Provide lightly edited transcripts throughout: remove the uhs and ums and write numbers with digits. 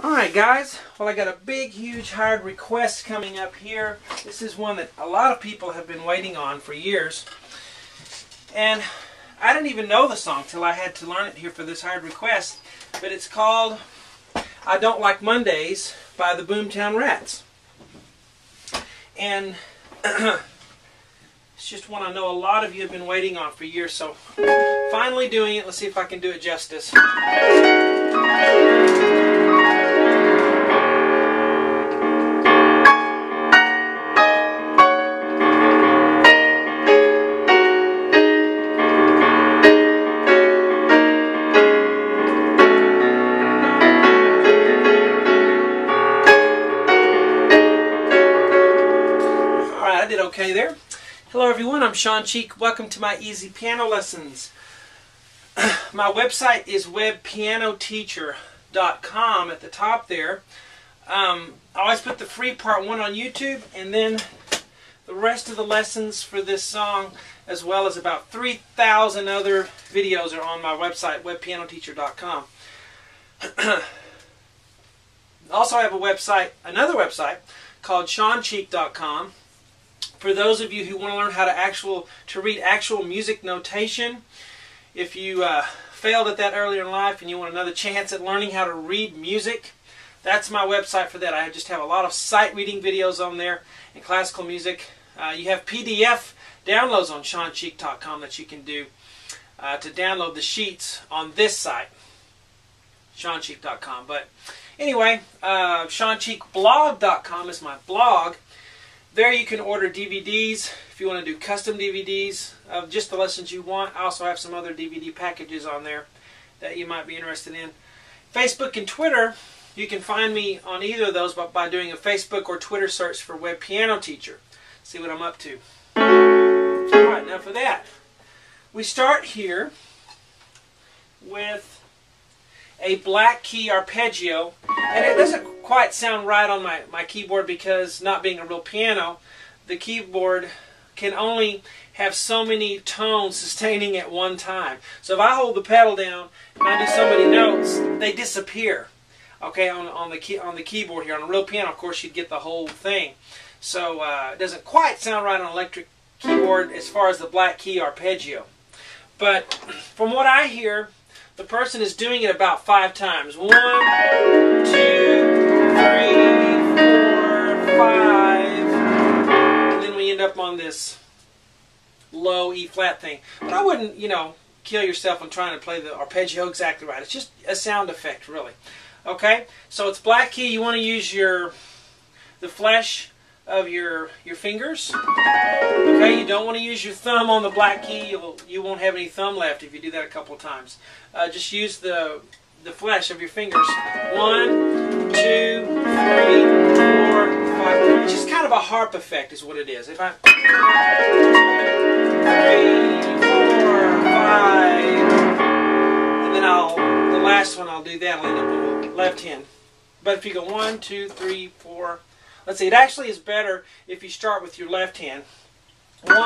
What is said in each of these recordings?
Alright guys, well I got a big huge hard request coming up here. This is one that a lot of people have been waiting on for years. And I didn't even know the song till I had to learn it here for this hard request. But it's called I Don't Like Mondays by the Boomtown Rats. And it's just one I know a lot of you have been waiting on for years, so finally doing it. Let's see if I can do it justice. I did okay there. Hello everyone, I'm Sean Cheek. Welcome to my easy piano lessons. My website is webpianoteacher.com at the top there. I always put the free part 1 on YouTube, and then the rest of the lessons for this song, as well as about 3,000 other videos, are on my website, webpianoteacher.com. Also I have a website, another website, called seancheek.com. For those of you who want to learn how to read actual music notation, if you failed at that earlier in life and you want another chance at learning how to read music, that's my website for that. I just have a lot of sight reading videos on there and classical music. You have PDF downloads on seancheek.com that you can do to download the sheets on this site, seancheek.com. But anyway, seancheekblog.com is my blog. There you can order DVDs if you want to do custom DVDs of just the lessons you want. I also have some other DVD packages on there that you might be interested in. Facebook and Twitter, you can find me on either of those by doing a Facebook or Twitter search for Web Piano Teacher. See what I'm up to. Alright, now for that, we start here with a black key arpeggio, and it doesn't quite sound right on my keyboard because, not being a real piano, the keyboard can only have so many tones sustaining at one time. So if I hold the pedal down and I do so many notes, they disappear. Okay, on the keyboard here. On a real piano, of course, you'd get the whole thing. So it doesn't quite sound right on an electric keyboard as far as the black key arpeggio. But from what I hear, the person is doing it about 5 times. 1, 2, 3, 4, 5. And then we end up on this low E flat thing. But I wouldn't, kill yourself on trying to play the arpeggio exactly right. It's just a sound effect, really. Okay? So it's black key. You want to use the flesh of your fingers. Okay, you don't want to use your thumb on the black key. You won't have any thumb left if you do that a couple of times. Just use the flesh of your fingers. 1, 2, 3, 4, 5. It's just kind of a harp effect is what it is. If I 3, 4, 5, and then the last one I'll do that. I'll end up with the left hand. But if you go 1, 2, 3, 4. Let's see, it actually is better if you start with your left hand. 1, 2,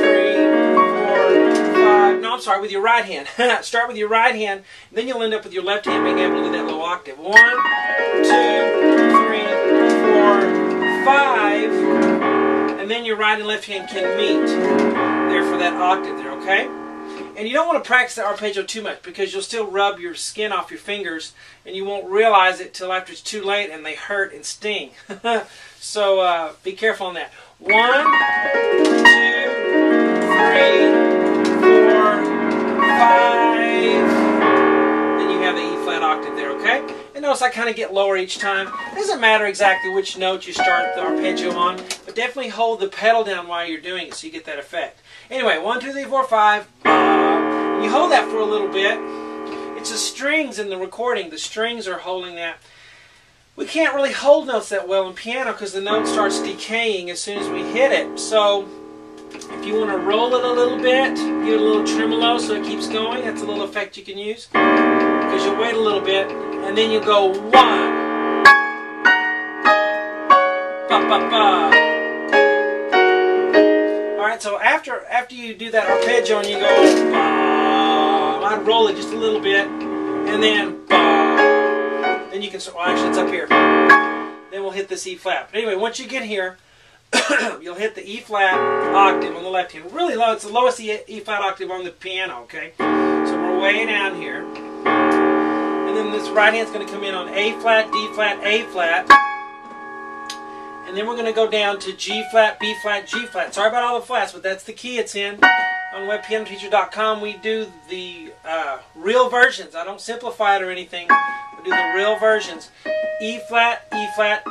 3, 4, 5. No, I'm sorry, with your right hand. Start with your right hand, and then you'll end up with your left hand being able to do that low octave. 1, 2, 3, 4, 5. And then your right and left hand can meet there for that octave there, okay? And you don't want to practice the arpeggio too much because you'll still rub your skin off your fingers and you won't realize it till after it's too late and they hurt and sting. So be careful on that. 1, 2, 3, 4, 5. Then you have the E flat octave there, okay? And notice I kind of get lower each time. It doesn't matter exactly which note you start the arpeggio on, but definitely hold the pedal down while you're doing it so you get that effect. Anyway, 1, 2, 3, 4, 5. You hold that for a little bit. It's the strings in the recording. The strings are holding that. We can't really hold notes that well in piano because the note starts decaying as soon as we hit it. So if you want to roll it a little bit, give it a little tremolo so it keeps going. That's a little effect you can use. Because you'll wait a little bit, and then you go 1. Ba, ba, ba. Alright, so after you do that arpeggio and you go, I'd roll it just a little bit, and then, Then you can, well, actually it's up here. Then we'll hit this E flat. But anyway, once you get here, you'll hit the E flat octave on the left hand. Really low. It's the lowest E flat octave on the piano, okay? So we're way down here. And then this right hand's going to come in on A flat, D flat, A flat. And then we're going to go down to G flat, B flat, G flat. Sorry about all the flats, but that's the key it's in. On webpianoteacher.com we do the real versions. I don't simplify it or anything. We do the real versions. E flat, E flat,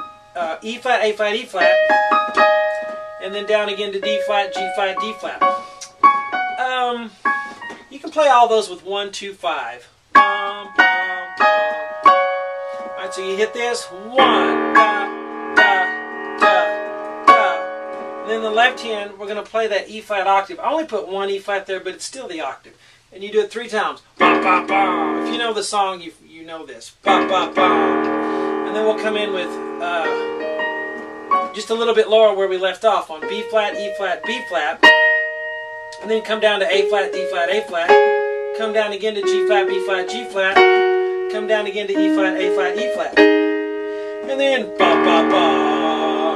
E flat, A flat, E flat. And then down again to D flat, G flat, D flat. You can play all those with 1, 2, 5. Alright, so you hit this. 1, da, da, da, da. And then the left hand, we're going to play that E flat octave. I only put 1 E flat there, but it's still the octave. And you do it 3 times. Ba, ba, ba. If you know the song, you know this. Ba, ba, ba. And then we'll come in with just a little bit lower where we left off on B flat, E flat, B flat. And then come down to A flat, D flat, A flat. Come down again to G flat, B flat, G flat. Come down again to E flat, A flat, E flat. And then ba, ba, ba.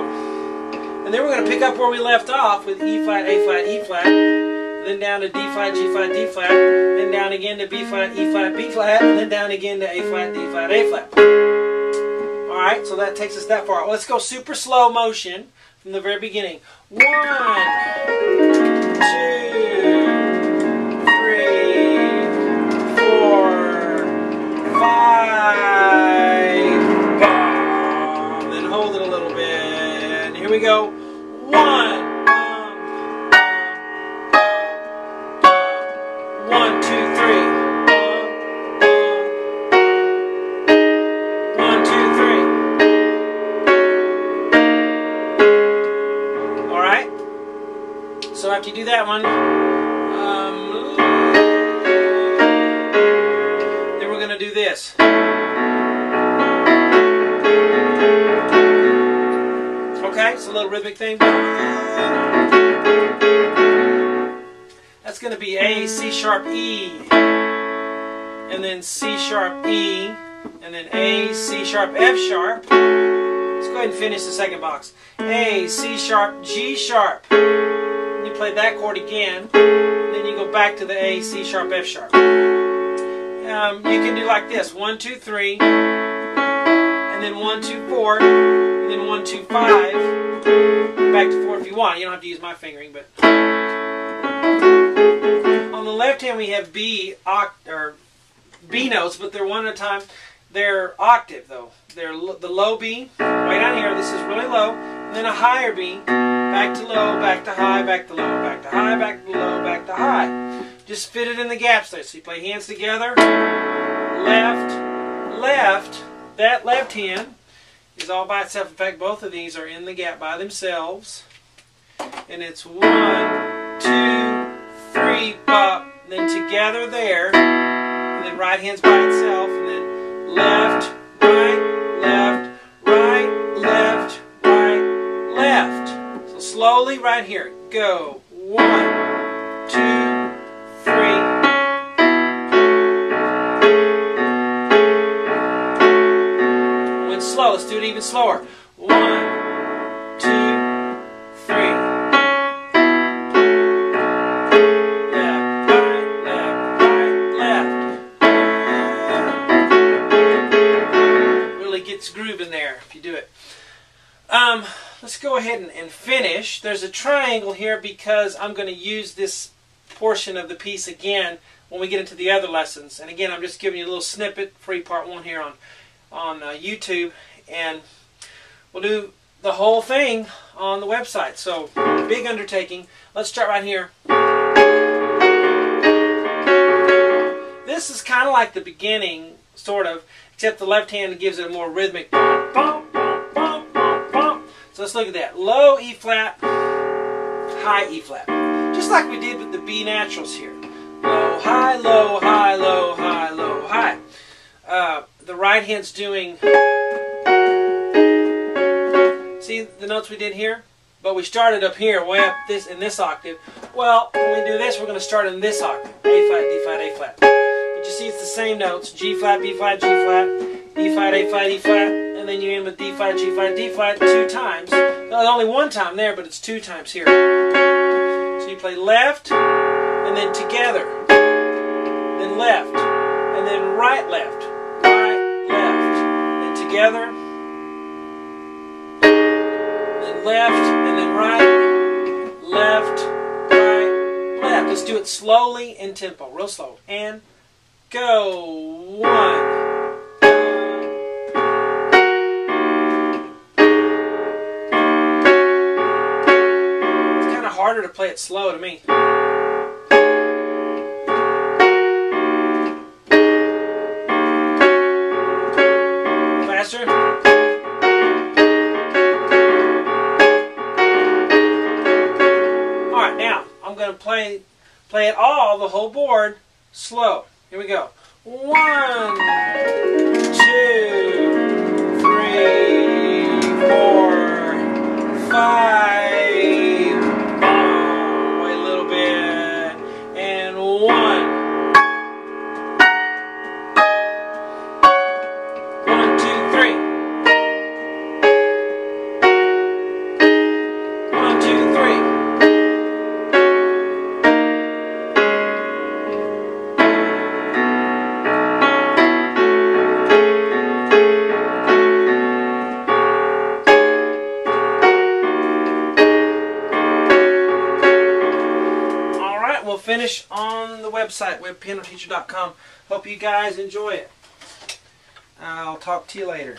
And then we're going to pick up where we left off with E flat, A flat, E flat. Then down to D flat, G flat, D flat. Then down again to B flat, E flat, B flat. And then down again to A flat, D flat, A flat. Alright, so that takes us that far. Let's go super slow motion from the very beginning. 1, 2, 3, 4, 5. Bum. Then hold it a little bit. And here we go. 1. 1, 2, 3. So after you do that one, then we're going to do this. Okay, it's a little rhythmic thing. That's going to be A, C sharp, E, and then C sharp, E, and then A, C sharp, F sharp. Let's go ahead and finish the second box. A, C sharp, G sharp. You play that chord again, then you go back to the A, C sharp, F sharp. You can do like this: 1, 2, 3, and then 1, 2, 4, and then 1, 2, 5, back to 4 if you want. You don't have to use my fingering, but on the left hand we have B notes, but they're one at a time. They're octave though. They're the low B, way down here. This is really low, and then a higher B. Back to low, back to high, back to low, back to high, back to low, back to high. Just fit it in the gaps there. So you play hands together, left, left. That left hand is all by itself. In fact, both of these are in the gap by themselves. And it's 1, 2, 3, pop. And then together there. And then right hand's by itself. And then left, right, left, right, left, right, left. Slowly right here. Go. 1, 2, 3. Went slow. Let's do it even slower. 1, 2, 3. Left, right, left, left. Really gets groove in there if you do it. Let's go ahead and finish. There's a triangle here because I'm going to use this portion of the piece again when we get into the other lessons. And again, I'm just giving you a little snippet, free part 1 here on YouTube. And we'll do the whole thing on the website. So, big undertaking. Let's start right here. This is kind of like the beginning, sort of, except the left hand gives it a more rhythmic bump, bump, bump, bump, bump. So let's look at that. Low E flat, high E flat. Just like we did with the B naturals here. Low, high, low, high, low, high, low, high. The right hand's doing, see the notes we did here? But we started up here, way up this in this octave. Well, when we do this, we're going to start in this octave. A flat, D flat, A flat. But you see it's the same notes. G flat, B flat, G flat, E flat, A flat, E flat, and then you end with D flat, G flat, D flat 2 times. There's only 1 time there, but it's 2 times here. So you play left, and then together, then left, and then right, left, then together, then left, and then right, left, right, left. Let's do it slowly in tempo, real slow. And go. 1. Harder to play it slow to me. Faster. Alright, now I'm going to play it all, the whole board, slow. Here we go. 1, 2, 3, 4, 5. We'll finish on the website, webpianoteacher.com. Hope you guys enjoy it. I'll talk to you later.